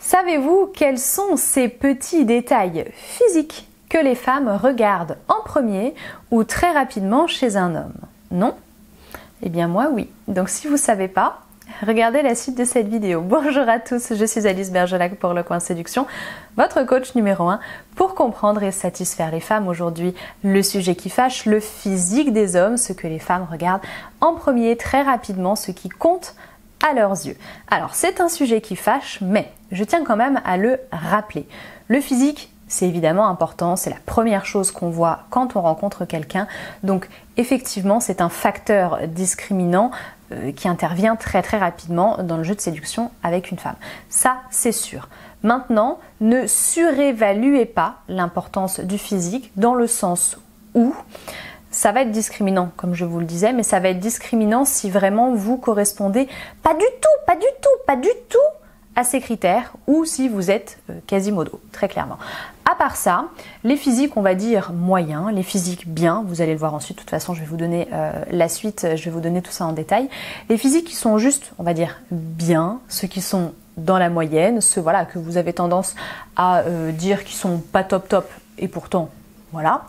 Savez-vous quels sont ces petits détails physiques que les femmes regardent en premier ou très rapidement chez un homme? Non? Eh bien moi oui. Donc si vous ne savez pas, regardez la suite de cette vidéo. Bonjour à tous, je suis Alice Bergelac pour Le Coin Séduction, votre coach numéro 1 pour comprendre et satisfaire les femmes. Aujourd'hui, le sujet qui fâche, le physique des hommes, ce que les femmes regardent en premier très rapidement, ce qui compte à leurs yeux. Alors c'est un sujet qui fâche, mais je tiens quand même à le rappeler. Le physique, c'est évidemment important, c'est la première chose qu'on voit quand on rencontre quelqu'un. Donc effectivement, c'est un facteur discriminant qui intervient très rapidement dans le jeu de séduction avec une femme. Ça, c'est sûr. Maintenant, ne surévaluez pas l'importance du physique dans le sens où ça va être discriminant, comme je vous le disais, mais ça va être discriminant si vraiment vous correspondez pas du tout à ces critères ou si vous êtes quasimodo, très clairement. À part ça, les physiques, on va dire moyens, les physiques bien, vous allez le voir ensuite, de toute façon je vais vous donner la suite, je vais vous donner tout ça en détail. Les physiques qui sont juste, on va dire bien, ceux qui sont dans la moyenne, ceux voilà, que vous avez tendance à dire qu'ils sont pas top et pourtant voilà,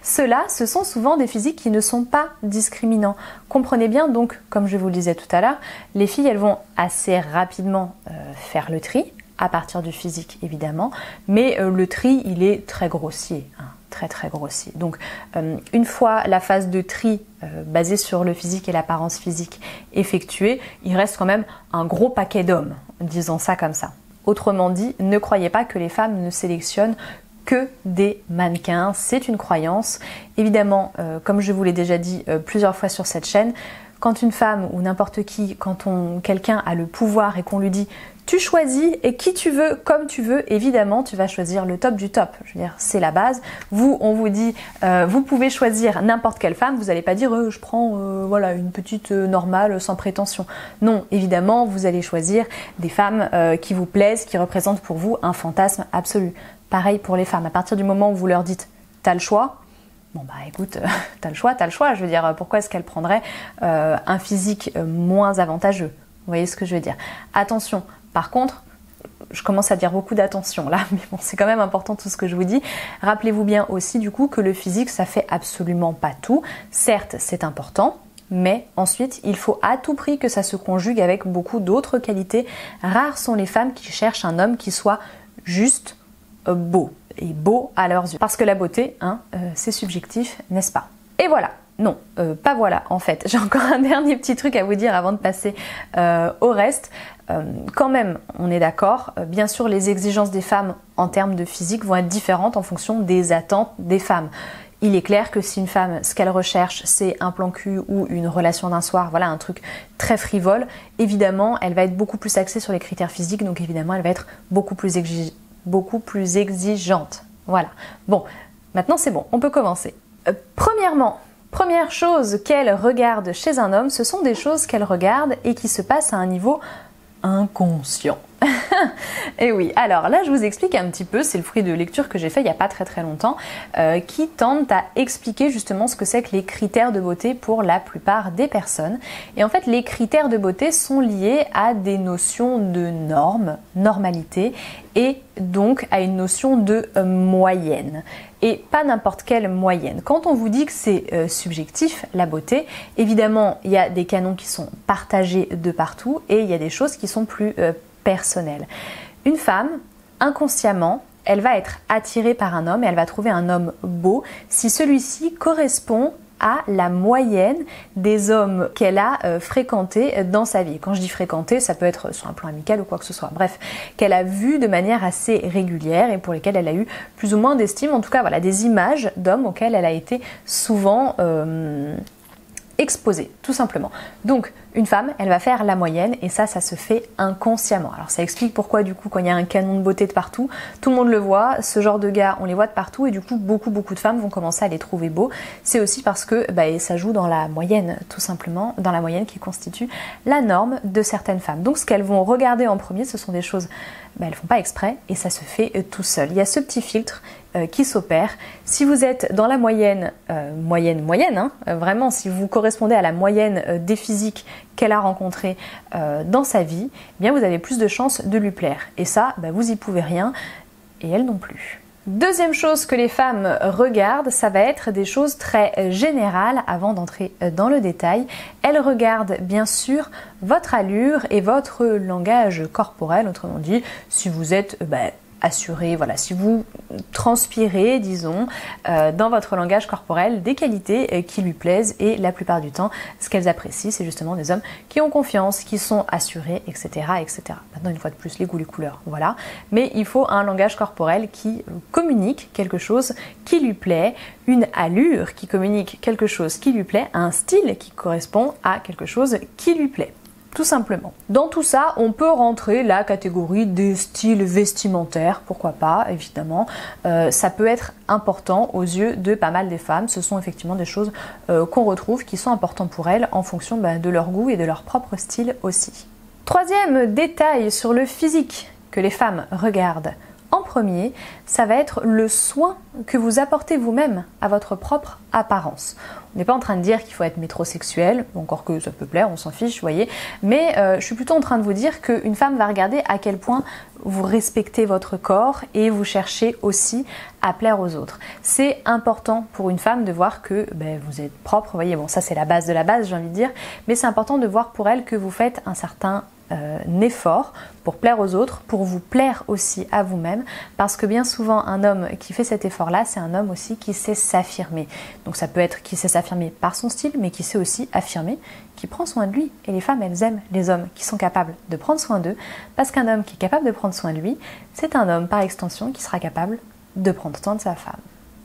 ceux-là, ce sont souvent des physiques qui ne sont pas discriminants. Comprenez bien donc, comme je vous le disais tout à l'heure, les filles, elles vont assez rapidement faire le tri, à partir du physique évidemment, mais le tri, il est très grossier, hein, très grossier. Donc, une fois la phase de tri basée sur le physique et l'apparence physique effectuée, il reste quand même un gros paquet d'hommes, disons ça comme ça. Autrement dit, ne croyez pas que les femmes ne sélectionnent que des mannequins, c'est une croyance. Évidemment, comme je vous l'ai déjà dit plusieurs fois sur cette chaîne, quand une femme ou n'importe qui, quand quelqu'un a le pouvoir et qu'on lui dit tu choisis et qui tu veux, comme tu veux, évidemment tu vas choisir le top du top. Je veux dire, c'est la base. Vous, on vous dit, vous pouvez choisir n'importe quelle femme, vous n'allez pas dire je prends voilà, une petite normale sans prétention. Non, évidemment, vous allez choisir des femmes qui vous plaisent, qui représentent pour vous un fantasme absolu. Pareil pour les femmes, à partir du moment où vous leur dites « t'as le choix », bon bah écoute, t'as le choix, je veux dire, pourquoi est-ce qu'elle prendrait un physique moins avantageux? Vous voyez ce que je veux dire? Attention, par contre, je commence à dire beaucoup d'attention là, mais bon, c'est quand même important tout ce que je vous dis. Rappelez-vous bien aussi du coup que le physique, ça fait absolument pas tout. Certes, c'est important, mais ensuite, il faut à tout prix que ça se conjugue avec beaucoup d'autres qualités. Rares sont les femmes qui cherchent un homme qui soit juste beau, et beau à leurs yeux. Parce que la beauté, hein, c'est subjectif, n'est-ce pas? Et voilà, non, pas voilà en fait. J'ai encore un dernier petit truc à vous dire avant de passer au reste. Quand même, on est d'accord, bien sûr les exigences des femmes en termes de physique vont être différentes en fonction des attentes des femmes. Il est clair que si une femme, ce qu'elle recherche, c'est un plan cul ou une relation d'un soir, voilà, un truc très frivole, évidemment, elle va être beaucoup plus axée sur les critères physiques, donc évidemment, elle va être beaucoup plus exigeante. Voilà. Bon, maintenant c'est bon, on peut commencer. Première chose qu'elle regarde chez un homme, ce sont des choses qu'elle regarde et qui se passent à un niveau inconscient. Et oui, alors là je vous explique un petit peu, c'est le fruit de lecture que j'ai fait il n'y a pas très longtemps, qui tente à expliquer justement ce que c'est que les critères de beauté pour la plupart des personnes. Et en fait les critères de beauté sont liés à des notions de normes, normalité, et donc à une notion de moyenne. Et pas n'importe quelle moyenne. Quand on vous dit que c'est subjectif, la beauté, évidemment il y a des canons qui sont partagés de partout et il y a des choses qui sont plus personnelles. Une femme, inconsciemment, elle va être attirée par un homme et elle va trouver un homme beau si celui-ci correspond à la moyenne des hommes qu'elle a fréquentés dans sa vie. Quand je dis fréquenter, ça peut être sur un plan amical ou quoi que ce soit. Bref, qu'elle a vu de manière assez régulière et pour lesquelles elle a eu plus ou moins d'estime. En tout cas, voilà, des images d'hommes auxquels elle a été souvent exposée, tout simplement. Donc, une femme, elle va faire la moyenne et ça se fait inconsciemment. Alors ça explique pourquoi du coup quand il y a un canon de beauté de partout, tout le monde le voit, ce genre de gars on les voit de partout et du coup beaucoup de femmes vont commencer à les trouver beaux. C'est aussi parce que ça joue dans la moyenne, tout simplement, dans la moyenne qui constitue la norme de certaines femmes. Donc ce qu'elles vont regarder en premier, ce sont des choses, elles font pas exprès et ça se fait tout seul. Il y a ce petit filtre qui s'opère. Si vous êtes dans la moyenne, moyenne, hein, vraiment si vous correspondez à la moyenne des physiques qu'elle a rencontré dans sa vie, eh bien vous avez plus de chances de lui plaire. Et ça, vous y pouvez rien, et elle non plus. Deuxième chose que les femmes regardent, ça va être des choses très générales avant d'entrer dans le détail. Elles regardent bien sûr votre allure et votre langage corporel, autrement dit, si vous êtes assuré, voilà, si vous transpirez, disons, dans votre langage corporel des qualités qui lui plaisent, et la plupart du temps, ce qu'elles apprécient, c'est justement des hommes qui ont confiance, qui sont assurés, etc., etc. Maintenant, une fois de plus, les goûts, les couleurs, voilà. Mais il faut un langage corporel qui communique quelque chose qui lui plaît, une allure qui communique quelque chose qui lui plaît, un style qui correspond à quelque chose qui lui plaît. Tout simplement. Dans tout ça, on peut rentrer la catégorie des styles vestimentaires, pourquoi pas, évidemment. Ça peut être important aux yeux de pas mal des femmes. Ce sont effectivement des choses qu'on retrouve qui sont importantes pour elles en fonction de leur goût et de leur propre style aussi. Troisième détail sur le physique que les femmes regardent en premier, ça va être le soin que vous apportez vous-même à votre propre apparence. On n'est pas en train de dire qu'il faut être métrosexuel, encore que ça peut plaire, on s'en fiche, vous voyez, mais je suis plutôt en train de vous dire qu'une femme va regarder à quel point vous respectez votre corps et vous cherchez aussi à plaire aux autres. C'est important pour une femme de voir que vous êtes propre, vous voyez, bon ça c'est la base de la base, j'ai envie de dire, mais c'est important de voir pour elle que vous faites un certain effort pour plaire aux autres, pour vous plaire aussi à vous-même, parce que bien souvent un homme qui fait cet effort-là, c'est un homme aussi qui sait s'affirmer. Donc ça peut être qui sait s'affirmer par son style, mais qui sait aussi affirmer, qui prend soin de lui. Et les femmes, elles aiment les hommes qui sont capables de prendre soin d'eux, parce qu'un homme qui est capable de prendre soin de lui, c'est un homme par extension qui sera capable de prendre soin de sa femme.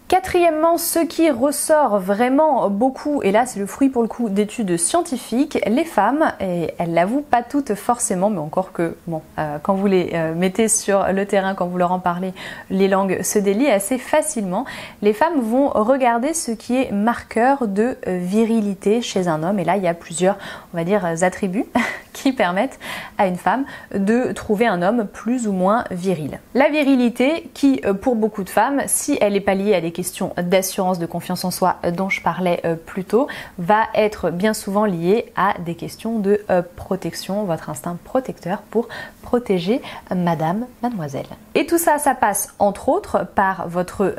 Quatrièmement, ce qui ressort vraiment beaucoup, et là c'est le fruit pour le coup d'études scientifiques, les femmes, et elles l'avouent pas toutes forcément, mais encore que, bon, quand vous les mettez sur le terrain, quand vous leur en parlez, les langues se délient assez facilement. Les femmes vont regarder ce qui est marqueur de virilité chez un homme, et là il y a plusieurs, on va dire, attributs qui permettent à une femme de trouver un homme plus ou moins viril. La virilité qui, pour beaucoup de femmes, si elle n'est pas liée à des questions d'assurance, de confiance en soi dont je parlais plus tôt, va être bien souvent liée à des questions de protection, votre instinct protecteur pour protéger mademoiselle. Et tout ça, ça passe entre autres par votre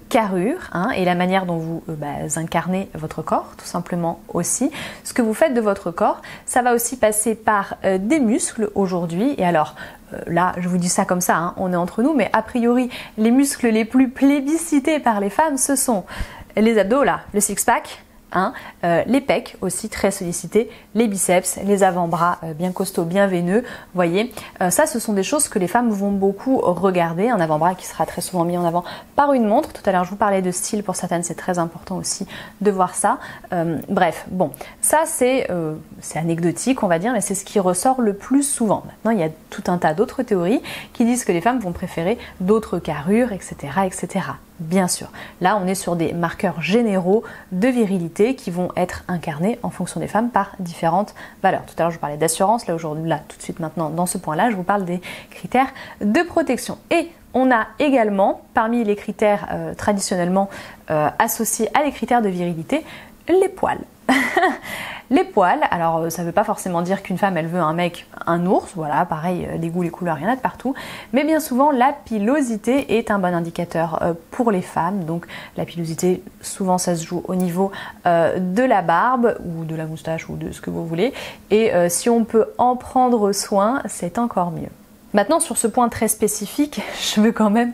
carrure et la manière dont vous incarnez votre corps, tout simplement aussi. Ce que vous faites de votre corps, ça va aussi passer par des muscles aujourd'hui. Et alors, là, je vous dis ça comme ça, on est entre nous, mais a priori, les muscles les plus plébiscités par les femmes, ce sont les abdos, là, le six-pack, les pecs aussi très sollicités, les biceps, les avant-bras bien costauds, bien veineux, vous voyez, ça ce sont des choses que les femmes vont beaucoup regarder, un avant-bras qui sera très souvent mis en avant par une montre. Tout à l'heure je vous parlais de style, pour certaines c'est très important aussi de voir ça. Bref, bon, ça c'est anecdotique on va dire, mais c'est ce qui ressort le plus souvent. Maintenant il y a tout un tas d'autres théories qui disent que les femmes vont préférer d'autres carrures, etc., etc. Bien sûr, là on est sur des marqueurs généraux de virilité qui vont être incarnés en fonction des femmes par différentes valeurs. Tout à l'heure je vous parlais d'assurance, là aujourd'hui, là tout de suite maintenant dans ce point-là, je vous parle des critères de protection. Et on a également, parmi les critères traditionnellement associés à des critères de virilité, les poils. Les poils, alors ça ne veut pas forcément dire qu'une femme elle veut un mec, un ours, voilà, pareil, les goûts, les couleurs, il y en a de partout, mais bien souvent la pilosité est un bon indicateur pour les femmes. Donc la pilosité, souvent ça se joue au niveau de la barbe ou de la moustache ou de ce que vous voulez, et si on peut en prendre soin, c'est encore mieux. Maintenant, sur ce point très spécifique, je veux quand même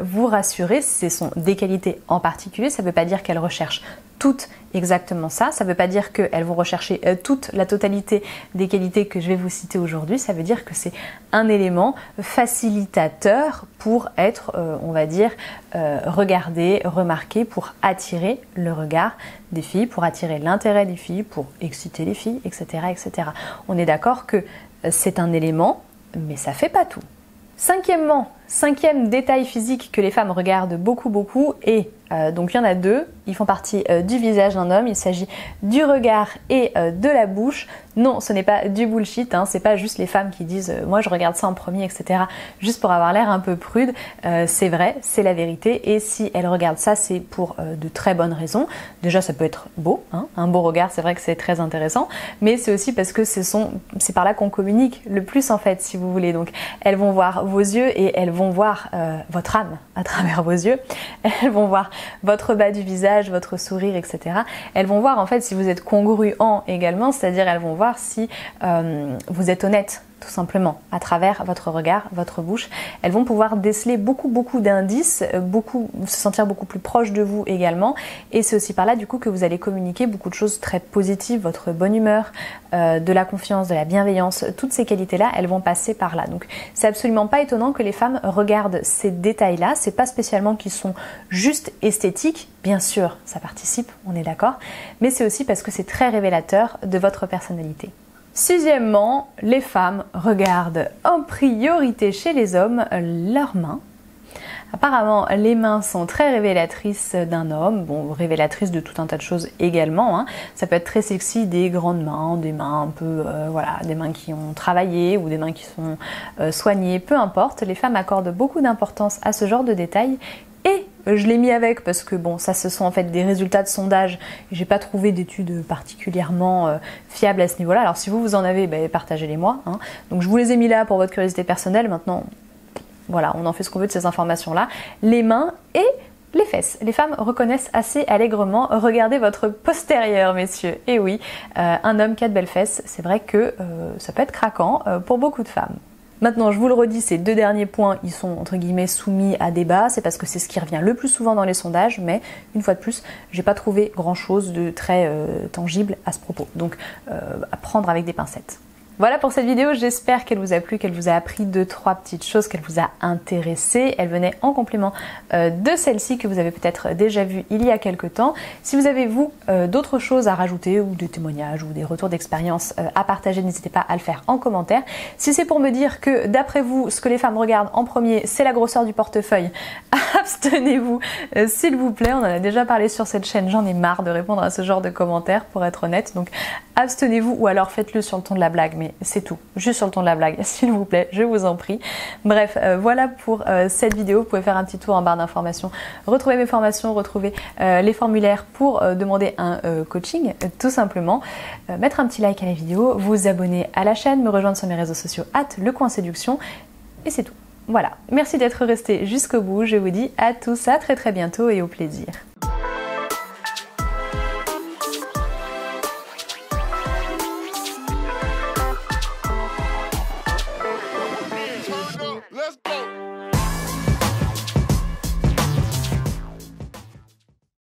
vous rassurer, ce sont des qualités en particulier, ça ne veut pas dire qu'elles recherchent toutes exactement ça, ça ne veut pas dire qu'elles vont rechercher toute la totalité des qualités que je vais vous citer aujourd'hui, ça veut dire que c'est un élément facilitateur pour être, on va dire, regardé, remarqué, pour attirer le regard des filles, pour attirer l'intérêt des filles, pour exciter les filles, etc., etc. On est d'accord que c'est un élément, mais ça fait pas tout. Cinquièmement, 5e détail physique que les femmes regardent beaucoup et donc il y en a deux, ils font partie du visage d'un homme, il s'agit du regard et de la bouche. Non, ce n'est pas du bullshit, hein, c'est pas juste les femmes qui disent moi je regarde ça en premier, etc. juste pour avoir l'air un peu prude. C'est vrai, c'est la vérité, et si elles regardent ça, c'est pour de très bonnes raisons. Déjà, ça peut être beau, hein, un beau regard, c'est vrai que c'est très intéressant, mais c'est aussi parce que c'est par là qu'on communique le plus en fait, si vous voulez. Donc elles vont voir vos yeux et elles vont voir votre âme à travers vos yeux. Elles vont voir votre bas du visage, votre sourire, etc. Elles vont voir en fait si vous êtes congruent également, c'est-à-dire elles vont voir si vous êtes honnête, tout simplement, à travers votre regard, votre bouche. Elles vont pouvoir déceler beaucoup d'indices, se sentir beaucoup plus proche de vous également, et c'est aussi par là du coup que vous allez communiquer beaucoup de choses très positives, votre bonne humeur, de la confiance, de la bienveillance, toutes ces qualités-là, elles vont passer par là. Donc c'est absolument pas étonnant que les femmes regardent ces détails-là, c'est pas spécialement qu'ils sont juste esthétiques, bien sûr, ça participe, on est d'accord, mais c'est aussi parce que c'est très révélateur de votre personnalité. 6e, les femmes regardent en priorité chez les hommes leurs mains. Apparemment, les mains sont très révélatrices d'un homme, bon, révélatrices de tout un tas de choses également, hein. Ça peut être très sexy, des grandes mains, des mains un peu, voilà, des mains qui ont travaillé ou des mains qui sont soignées, peu importe. Les femmes accordent beaucoup d'importance à ce genre de détails. Et je l'ai mis avec parce que bon, ça ce sont en fait des résultats de sondage. J'ai pas trouvé d'études particulièrement fiables à ce niveau-là. Alors si vous en avez, partagez-les moi, hein. Donc je vous les ai mis là pour votre curiosité personnelle. Maintenant, voilà, on en fait ce qu'on veut de ces informations-là. Les mains et les fesses. Les femmes reconnaissent assez allègrement. Regardez votre postérieur, messieurs. Et oui, un homme qui a de belles fesses, c'est vrai que ça peut être craquant pour beaucoup de femmes. Maintenant, je vous le redis, ces deux derniers points, ils sont entre guillemets soumis à débat, c'est parce que c'est ce qui revient le plus souvent dans les sondages, mais une fois de plus, j'ai pas trouvé grand chose de très tangible à ce propos. Donc, à prendre avec des pincettes. Voilà pour cette vidéo, j'espère qu'elle vous a plu, qu'elle vous a appris 2-3 petites choses, qu'elle vous a intéressé. Elle venait en complément de celle-ci que vous avez peut-être déjà vue il y a quelques temps. Si vous avez vous d'autres choses à rajouter ou des témoignages ou des retours d'expérience à partager, n'hésitez pas à le faire en commentaire. Si c'est pour me dire que d'après vous, ce que les femmes regardent en premier, c'est la grosseur du portefeuille, abstenez-vous s'il vous plaît. On en a déjà parlé sur cette chaîne, j'en ai marre de répondre à ce genre de commentaires pour être honnête. Donc abstenez-vous ou alors faites-le sur le ton de la blague, mais c'est tout, juste sur le ton de la blague, s'il vous plaît, je vous en prie. Bref, voilà pour cette vidéo. Vous pouvez faire un petit tour en barre d'informations, retrouver mes formations, retrouver les formulaires pour demander un coaching, tout simplement. Mettre un petit like à la vidéo, vous abonner à la chaîne, me rejoindre sur mes réseaux sociaux @lecoinséduction, et c'est tout. Voilà, merci d'être resté jusqu'au bout, je vous dis à tous à très bientôt et au plaisir.